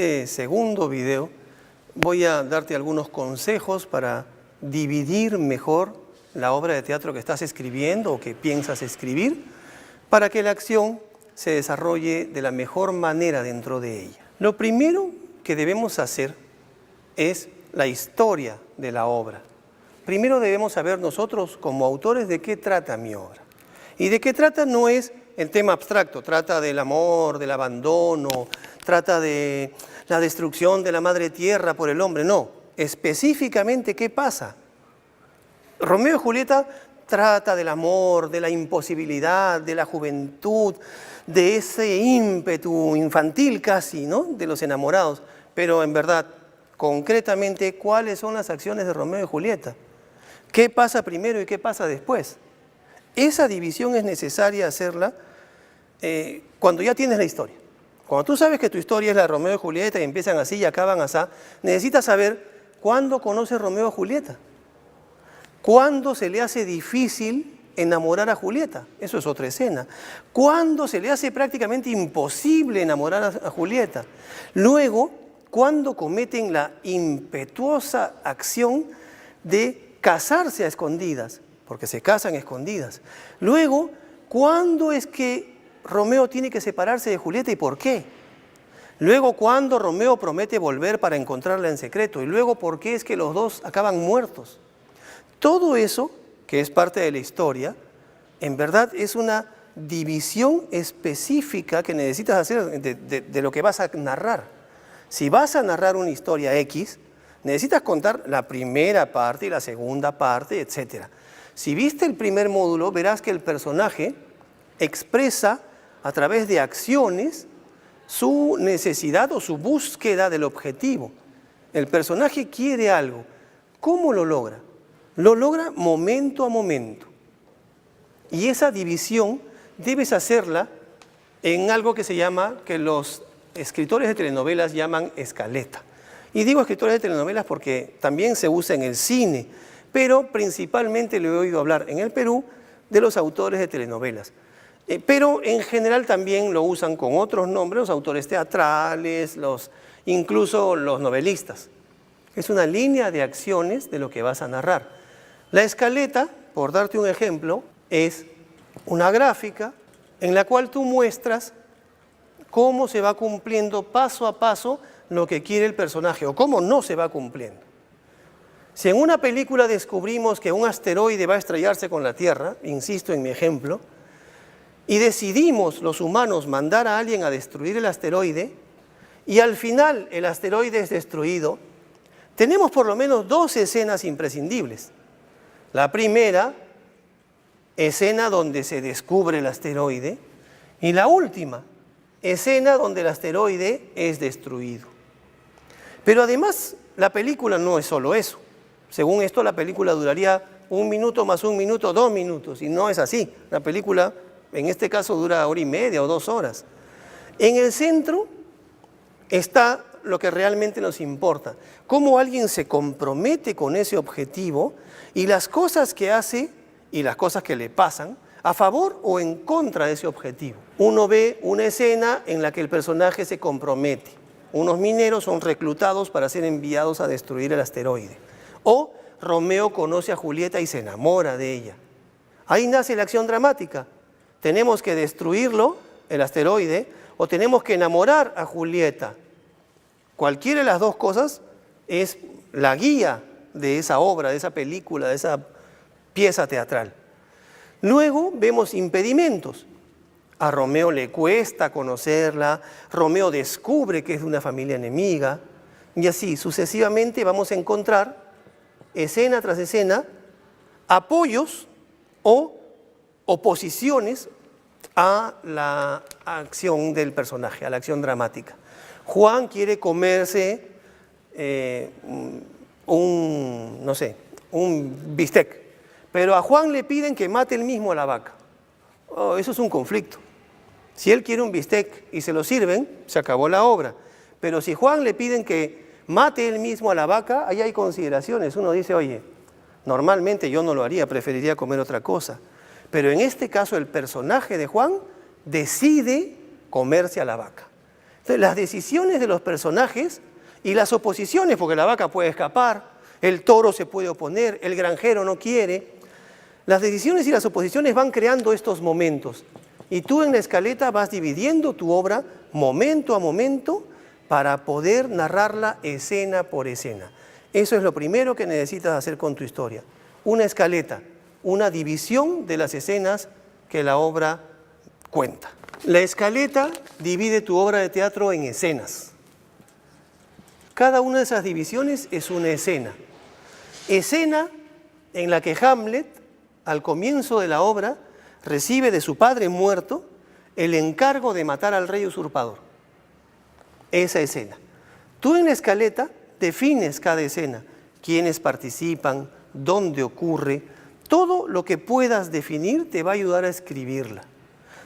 este segundo video voy a darte algunos consejos para dividir mejor la obra de teatro que estás escribiendo o que piensas escribir, para que la acción se desarrolle de la mejor manera dentro de ella. Lo primero que debemos hacer es la historia de la obra. Primero debemos saber nosotros como autores de qué trata mi obra. Y de qué trata no es el tema abstracto, trata del amor, del abandono, trata de la destrucción de la madre tierra por el hombre, no. Específicamente, ¿qué pasa? Romeo y Julieta trata del amor, de la imposibilidad, de la juventud, de ese ímpetu infantil casi, ¿no?, de los enamorados. Pero en verdad, concretamente, ¿cuáles son las acciones de Romeo y Julieta? ¿Qué pasa primero y qué pasa después? Esa división es necesaria hacerla cuando ya tienes la historia. Cuando tú sabes que tu historia es la de Romeo y Julieta y empiezan así y acaban así, necesitas saber cuándo conoce Romeo a Julieta. ¿Cuándo se le hace difícil enamorar a Julieta? Eso es otra escena. ¿Cuándo se le hace prácticamente imposible enamorar a Julieta? Luego, ¿cuándo cometen la impetuosa acción de casarse a escondidas? Porque se casan a escondidas. Luego, ¿cuándo es que Romeo tiene que separarse de Julieta y por qué? Luego, ¿cuándo Romeo promete volver para encontrarla en secreto? Y luego, ¿por qué es que los dos acaban muertos? Todo eso, que es parte de la historia, en verdad es una división específica que necesitas hacer de lo que vas a narrar. Si vas a narrar una historia X, necesitas contar la primera parte y la segunda parte, etc. Si viste el primer módulo, verás que el personaje expresa a través de acciones su necesidad o su búsqueda del objetivo. El personaje quiere algo. ¿Cómo lo logra? Lo logra momento a momento. Y esa división debes hacerla en algo que se llama, que los escritores de telenovelas llaman escaleta. Y digo escritores de telenovelas porque también se usa en el cine, pero principalmente lo he oído hablar en el Perú de los autores de telenovelas. Pero en general también lo usan con otros nombres, los autores teatrales, incluso los novelistas. Es una línea de acciones de lo que vas a narrar. La escaleta, por darte un ejemplo, es una gráfica en la cual tú muestras cómo se va cumpliendo paso a paso lo que quiere el personaje o cómo no se va cumpliendo. Si en una película descubrimos que un asteroide va a estrellarse con la Tierra, insisto en mi ejemplo, y decidimos los humanos mandar a alguien a destruir el asteroide y al final el asteroide es destruido, tenemos por lo menos dos escenas imprescindibles. La primera, escena donde se descubre el asteroide, y la última, escena donde el asteroide es destruido. Pero además, la película no es solo eso. Según esto, la película duraría 1 minuto más 1 minuto, 2 minutos, y no es así. La película, en este caso, dura 1h30 o 2 horas. En el centro está lo que realmente nos importa, cómo alguien se compromete con ese objetivo y las cosas que hace y las cosas que le pasan a favor o en contra de ese objetivo. Uno ve una escena en la que el personaje se compromete. Unos mineros son reclutados para ser enviados a destruir el asteroide. O Romeo conoce a Julieta y se enamora de ella. Ahí nace la acción dramática. Tenemos que destruirlo, el asteroide, o tenemos que enamorar a Julieta. Cualquiera de las dos cosas es la guía de esa obra, de esa película, de esa pieza teatral. Luego vemos impedimentos. A Romeo le cuesta conocerla, Romeo descubre que es de una familia enemiga, y así sucesivamente vamos a encontrar, escena tras escena, apoyos o oposiciones a la acción del personaje, a la acción dramática. Juan quiere comerse un bistec, pero a Juan le piden que mate él mismo a la vaca. Oh, eso es un conflicto. Si él quiere un bistec y se lo sirven, se acabó la obra. Pero si Juan le piden que mate él mismo a la vaca, ahí hay consideraciones. Uno dice, oye, normalmente yo no lo haría, preferiría comer otra cosa. Pero en este caso el personaje de Juan decide comerse a la vaca. Entonces, las decisiones de los personajes y las oposiciones, porque la vaca puede escapar, el toro se puede oponer, el granjero no quiere. Las decisiones y las oposiciones van creando estos momentos. Y tú en la escaleta vas dividiendo tu obra momento a momento para poder narrarla escena por escena. Eso es lo primero que necesitas hacer con tu historia. Una escaleta, una división de las escenas que la obra cuenta. La escaleta divide tu obra de teatro en escenas. Cada una de esas divisiones es una escena. Escena en la que Hamlet, al comienzo de la obra, recibe de su padre muerto el encargo de matar al rey usurpador. Esa escena. Tú en la escaleta defines cada escena, quiénes participan, dónde ocurre. Todo lo que puedas definir te va a ayudar a escribirla.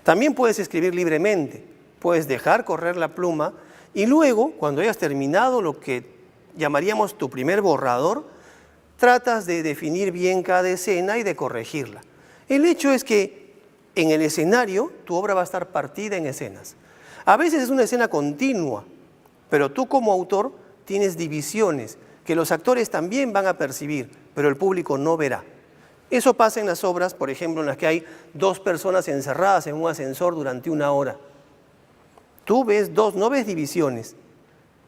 También puedes escribir libremente, puedes dejar correr la pluma y luego, cuando hayas terminado lo que llamaríamos tu primer borrador, tratas de definir bien cada escena y de corregirla. El hecho es que en el escenario tu obra va a estar partida en escenas. A veces es una escena continua, pero tú como autor tienes divisiones que los actores también van a percibir, pero el público no verá. Eso pasa en las obras, por ejemplo, en las que hay dos personas encerradas en un ascensor durante una hora. Tú ves dos, no ves divisiones,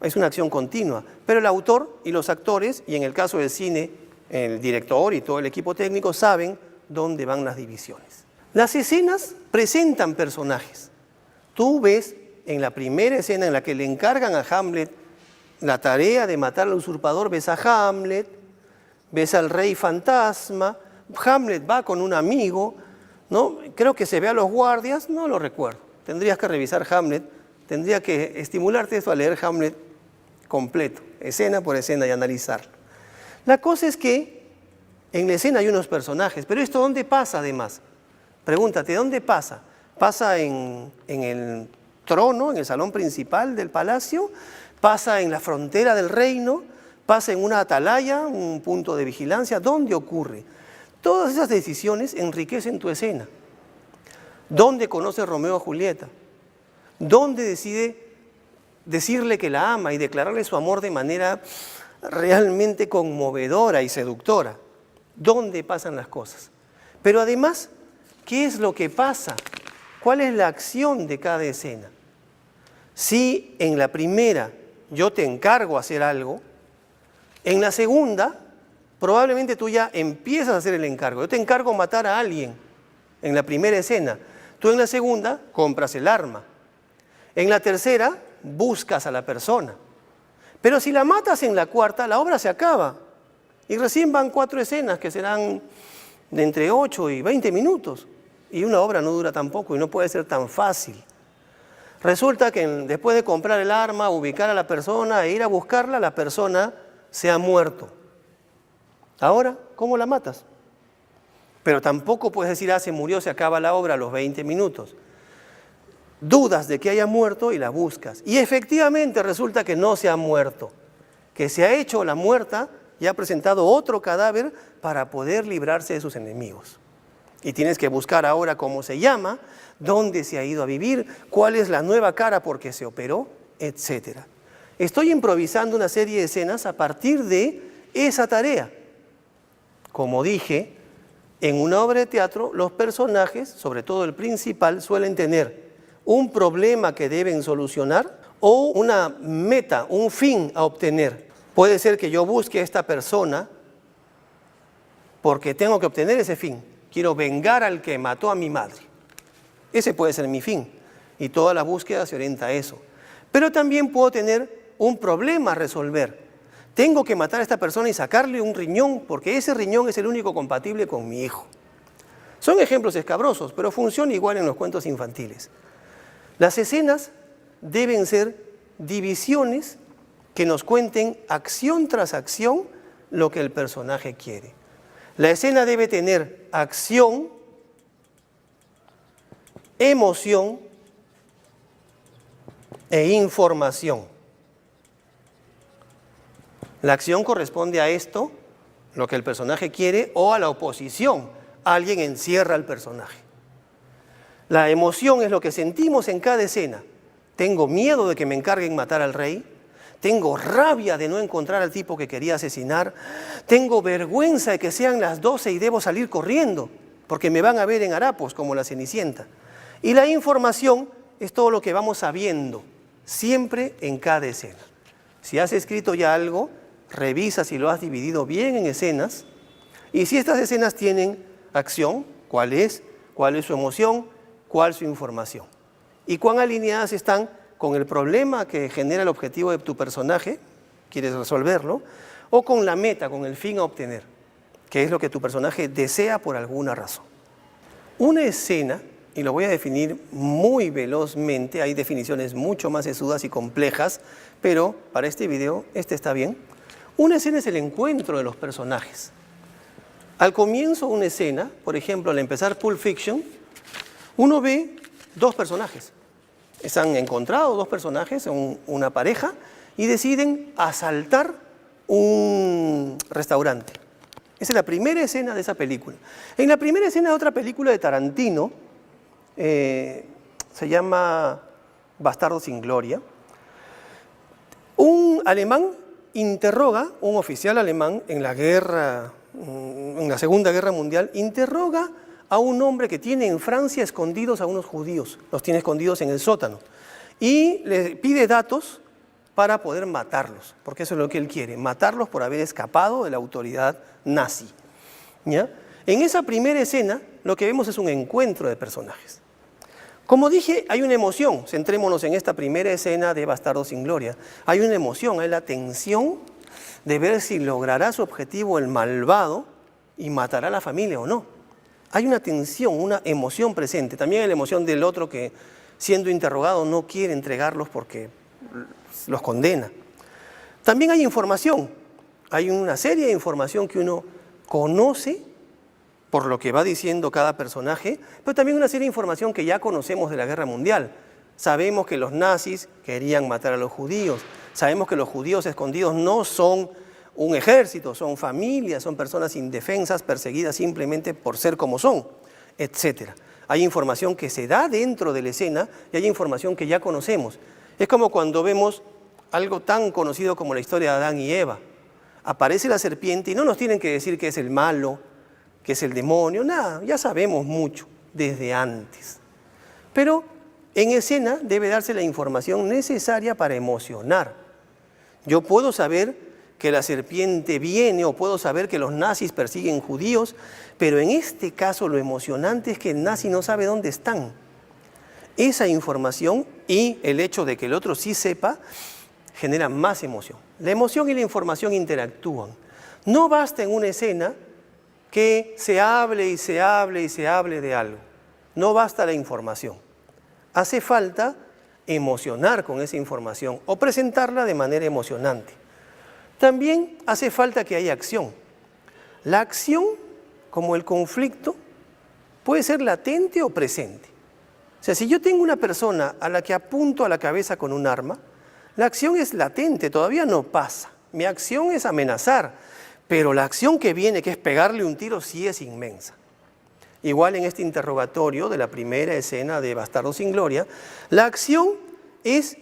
es una acción continua, pero el autor y los actores, y en el caso del cine, el director y todo el equipo técnico saben dónde van las divisiones. Las escenas presentan personajes. Tú ves en la primera escena en la que le encargan a Hamlet la tarea de matar al usurpador, ves a Hamlet, ves al rey fantasma, Hamlet va con un amigo, ¿no? Creo que se ve a los guardias, no lo recuerdo. Tendrías que revisar Hamlet, tendría que estimularte esto a leer Hamlet completo, escena por escena y analizarlo. La cosa es que en la escena hay unos personajes, pero ¿esto dónde pasa además? Pregúntate, ¿dónde pasa? ¿Pasa en el trono, en el salón principal del palacio? ¿Pasa en la frontera del reino? ¿Pasa en una atalaya, un punto de vigilancia? ¿Dónde ocurre? Todas esas decisiones enriquecen tu escena. ¿Dónde conoce Romeo a Julieta? ¿Dónde decide decirle que la ama y declararle su amor de manera realmente conmovedora y seductora? ¿Dónde pasan las cosas? Pero además, ¿qué es lo que pasa? ¿Cuál es la acción de cada escena? Si en la primera yo te encargo hacer algo, en la segunda probablemente tú ya empiezas a hacer el encargo. Yo te encargo matar a alguien en la primera escena. Tú en la segunda compras el arma. En la tercera buscas a la persona. Pero si la matas en la cuarta, la obra se acaba. Y recién van 4 escenas que serán de entre 8 y 20 minutos. Y una obra no dura tan poco y no puede ser tan fácil. Resulta que después de comprar el arma, ubicar a la persona e ir a buscarla, la persona se ha muerto. Ahora, ¿cómo la matas? Pero tampoco puedes decir, se murió, se acaba la obra a los 20 minutos. Dudas de que haya muerto y la buscas. Y efectivamente resulta que no se ha muerto, que se ha hecho la muerta y ha presentado otro cadáver para poder librarse de sus enemigos. Y tienes que buscar ahora cómo se llama, dónde se ha ido a vivir, cuál es la nueva cara porque se operó, etc. Estoy improvisando una serie de escenas a partir de esa tarea. Como dije, en una obra de teatro los personajes, sobre todo el principal, suelen tener un problema que deben solucionar o una meta, un fin a obtener. Puede ser que yo busque a esta persona porque tengo que obtener ese fin. Quiero vengar al que mató a mi madre. Ese puede ser mi fin. Y toda la búsqueda se orienta a eso. Pero también puedo tener un problema a resolver. Tengo que matar a esta persona y sacarle un riñón porque ese riñón es el único compatible con mi hijo. Son ejemplos escabrosos, pero funciona igual en los cuentos infantiles. Las escenas deben ser divisiones que nos cuenten acción tras acción lo que el personaje quiere. La escena debe tener acción, emoción e información. La acción corresponde a esto, lo que el personaje quiere, o a la oposición. Alguien encierra al personaje. La emoción es lo que sentimos en cada escena. tengo miedo de que me encarguen matar al rey, tengo rabia de no encontrar al tipo que quería asesinar, tengo vergüenza de que sean las 12 y debo salir corriendo, porque me van a ver en harapos como la Cenicienta. Y la información es todo lo que vamos sabiendo, siempre en cada escena. Si has escrito ya algo, revisa si lo has dividido bien en escenas, y si estas escenas tienen acción, cuál es su emoción, cuál es su información, y cuán alineadas están con el problema que genera el objetivo de tu personaje, quieres resolverlo, o con la meta, con el fin a obtener, que es lo que tu personaje desea por alguna razón. Una escena, y lo voy a definir muy velozmente, hay definiciones mucho más sesudas y complejas, pero para este video, este está bien. Una escena es el encuentro de los personajes. Al comienzo de una escena, por ejemplo, al empezar Pulp Fiction, uno ve dos personajes. Se han encontrado dos personajes, una pareja, y deciden asaltar un restaurante. Esa es la primera escena de esa película. En la primera escena de otra película de Tarantino, se llama Bastardos sin Gloria, un alemán interroga, un oficial alemán en la Segunda Guerra Mundial, interroga a un hombre que tiene en Francia escondidos a unos judíos, los tiene escondidos en el sótano, y le pide datos para poder matarlos, porque eso es lo que él quiere, matarlos por haber escapado de la autoridad nazi. ¿Ya? En esa primera escena lo que vemos es un encuentro de personajes. Como dije, hay una emoción, centrémonos en esta primera escena de Bastardos sin Gloria, hay una emoción, hay la tensión de ver si logrará su objetivo el malvado y matará a la familia o no. Hay una tensión, una emoción presente. También hay la emoción del otro que, siendo interrogado, no quiere entregarlos porque los condena. También hay información. Hay una serie de información que uno conoce por lo que va diciendo cada personaje, pero también una serie de información que ya conocemos de la Guerra Mundial. Sabemos que los nazis querían matar a los judíos. Sabemos que los judíos escondidos no son un ejército, son familias, son personas indefensas, perseguidas simplemente por ser como son, etc. Hay información que se da dentro de la escena y hay información que ya conocemos. Es como cuando vemos algo tan conocido como la historia de Adán y Eva. Aparece la serpiente y no nos tienen que decir que es el malo, que es el demonio, nada, ya sabemos mucho desde antes. Pero en escena debe darse la información necesaria para emocionar. Yo puedo saber que la serpiente viene o puedo saber que los nazis persiguen judíos, pero en este caso lo emocionante es que el nazi no sabe dónde están. Esa información y el hecho de que el otro sí sepa genera más emoción. La emoción y la información interactúan. No basta en una escena que se hable y se hable y se hable de algo. No basta la información. Hace falta emocionar con esa información o presentarla de manera emocionante. También hace falta que haya acción. La acción, como el conflicto, puede ser latente o presente. O sea, si yo tengo una persona a la que apunto a la cabeza con un arma, la acción es latente, todavía no pasa. Mi acción es amenazar, pero la acción que viene, que es pegarle un tiro, sí es inmensa. Igual en este interrogatorio de la primera escena de Bastardos sin Gloria, la acción es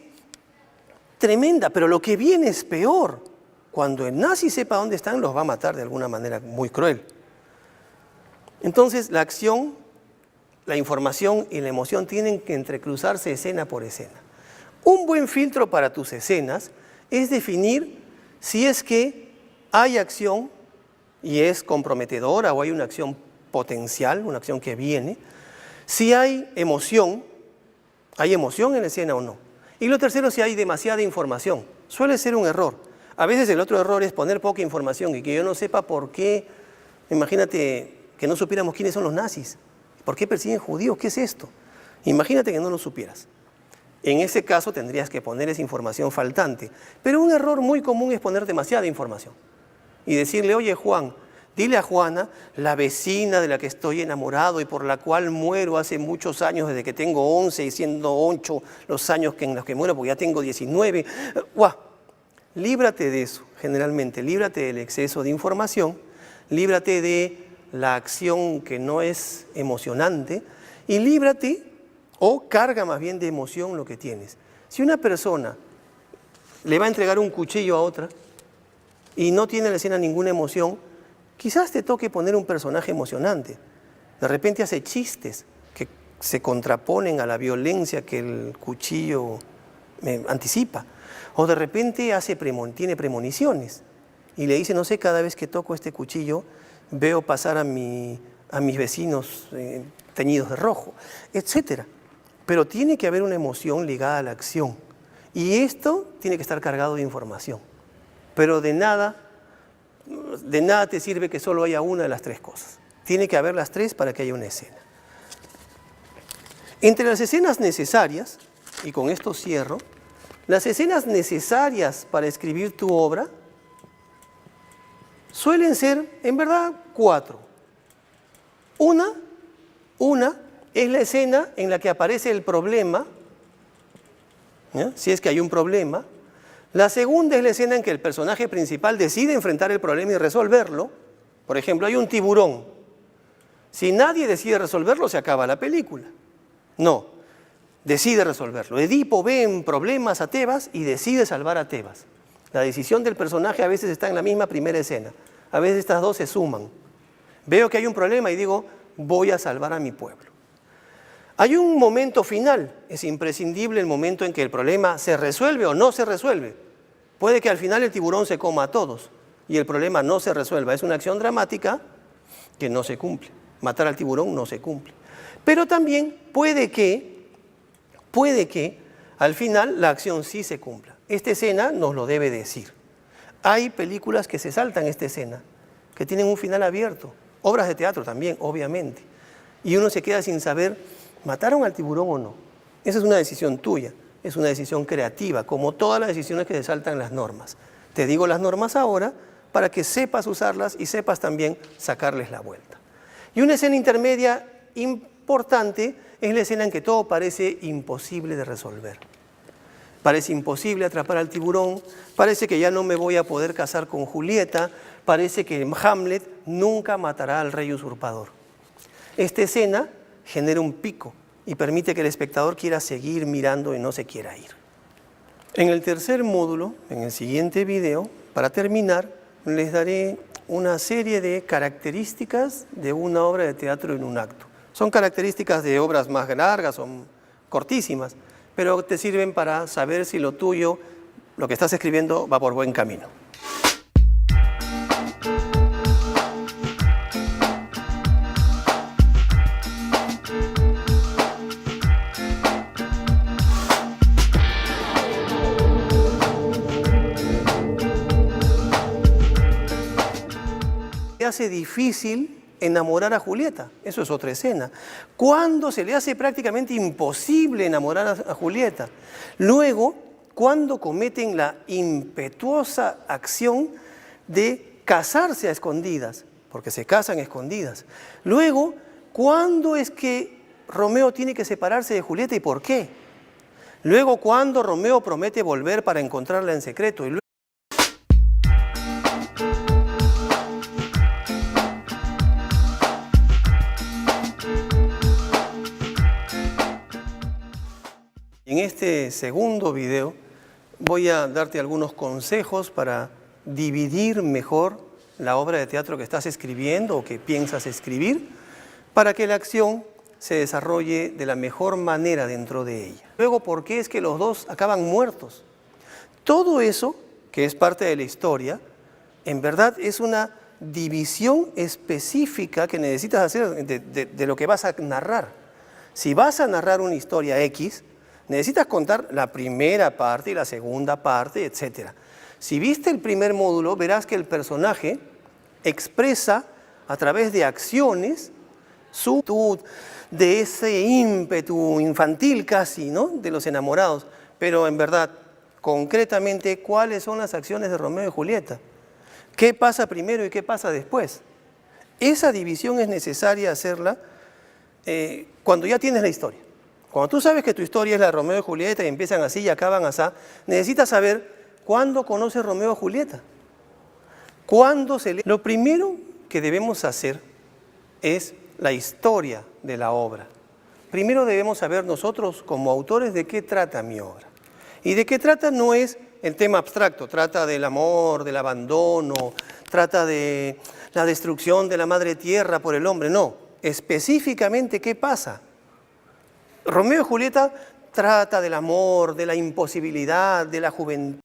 tremenda, pero lo que viene es peor. Cuando el nazi sepa dónde están, los va a matar de alguna manera muy cruel. Entonces, la acción, la información y la emoción tienen que entrecruzarse escena por escena. Un buen filtro para tus escenas es definir si es que hay acción y es comprometedora o hay una acción potencial, una acción que viene, si hay emoción en la escena o no. Y lo tercero, si hay demasiada información. Suele ser un error. A veces el otro error es poner poca información y que yo no sepa por qué. Imagínate que no supiéramos quiénes son los nazis. ¿Por qué persiguen judíos? ¿Qué es esto? Imagínate que no lo supieras. En ese caso tendrías que poner esa información faltante. Pero un error muy común es poner demasiada información. Y decirle, oye Juan, dile a Juana, la vecina de la que estoy enamorado y por la cual muero hace muchos años, desde que tengo 11 y siendo 8 los años en los que muero, porque ya tengo 19. ¡Guau! Líbrate de eso, generalmente. Líbrate del exceso de información, líbrate de la acción que no es emocionante y líbrate o carga más bien de emoción lo que tienes. Si una persona le va a entregar un cuchillo a otra y no tiene en la escena ninguna emoción, quizás te toque poner un personaje emocionante. De repente hace chistes que se contraponen a la violencia que el cuchillo anticipa. O de repente tiene premoniciones y le dice, no sé, cada vez que toco este cuchillo veo pasar a mis vecinos teñidos de rojo, etc. Pero tiene que haber una emoción ligada a la acción. Y esto tiene que estar cargado de información. Pero de nada te sirve que solo haya una de las tres cosas. Tiene que haber las tres para que haya una escena. Entre las escenas necesarias, y con esto cierro, las escenas necesarias para escribir tu obra suelen ser, en verdad, 4. Una es la escena en la que aparece el problema, ¿ya? Si es que hay un problema. La segunda es la escena en que el personaje principal decide enfrentar el problema y resolverlo. Por ejemplo, hay un tiburón. Si nadie decide resolverlo, se acaba la película. No, decide resolverlo. Edipo ve en problemas a Tebas y decide salvar a Tebas. La decisión del personaje a veces está en la misma primera escena. A veces estas dos se suman. Veo que hay un problema y digo, voy a salvar a mi pueblo. Hay un momento final, es imprescindible el momento en que el problema se resuelve o no se resuelve. Puede que al final el tiburón se coma a todos y el problema no se resuelva. Es una acción dramática que no se cumple. Matar al tiburón no se cumple. Pero también puede que al final la acción sí se cumpla. Esta escena nos lo debe decir. Hay películas que se saltan esta escena, que tienen un final abierto. Obras de teatro también, obviamente. Y uno se queda sin saber, ¿mataron al tiburón o no? Esa es una decisión tuya, es una decisión creativa, como todas las decisiones que se saltan las normas. Te digo las normas ahora para que sepas usarlas y sepas también sacarles la vuelta. Y una escena intermedia importante es la escena en que todo parece imposible de resolver. Parece imposible atrapar al tiburón, parece que ya no me voy a poder casar con Julieta, parece que Hamlet nunca matará al rey usurpador. Esta escena genera un pico y permite que el espectador quiera seguir mirando y no se quiera ir. En el tercer módulo, en el siguiente video, para terminar, les daré una serie de características de una obra de teatro en un acto. Son características de obras más largas o cortísimas, pero te sirven para saber si lo tuyo, lo que estás escribiendo, va por buen camino. Se hace difícil enamorar a Julieta, eso es otra escena. Cuando se le hace prácticamente imposible enamorar a Julieta. Luego, cuando cometen la impetuosa acción de casarse a escondidas, porque se casan a escondidas. Luego, ¿cuándo es que Romeo tiene que separarse de Julieta y por qué? Luego, ¿cuándo Romeo promete volver para encontrarla en secreto? En este segundo video voy a darte algunos consejos para dividir mejor la obra de teatro que estás escribiendo o que piensas escribir, para que la acción se desarrolle de la mejor manera dentro de ella. Luego, ¿por qué es que los dos acaban muertos? Todo eso, que es parte de la historia, en verdad es una división específica que necesitas hacer de lo que vas a narrar. Si vas a narrar una historia X, necesitas contar la primera parte y la segunda parte, etc. Si viste el primer módulo, verás que el personaje expresa a través de acciones su actitud, de ese ímpetu infantil casi, ¿no?, de los enamorados. Pero en verdad, concretamente, ¿cuáles son las acciones de Romeo y Julieta? ¿Qué pasa primero y qué pasa después? Esa división es necesaria hacerla cuando ya tienes la historia. Cuando tú sabes que tu historia es la de Romeo y Julieta y empiezan así y acaban así, necesitas saber cuándo conoce Romeo a Julieta. ¿Cuándo se lee? Lo primero que debemos hacer es la historia de la obra. Primero debemos saber nosotros como autores de qué trata mi obra. ¿Y de qué trata? No es el tema abstracto, trata del amor, del abandono, trata de la destrucción de la madre tierra por el hombre, no. Específicamente, ¿qué pasa? Romeo y Julieta trata del amor, de la imposibilidad, de la juventud.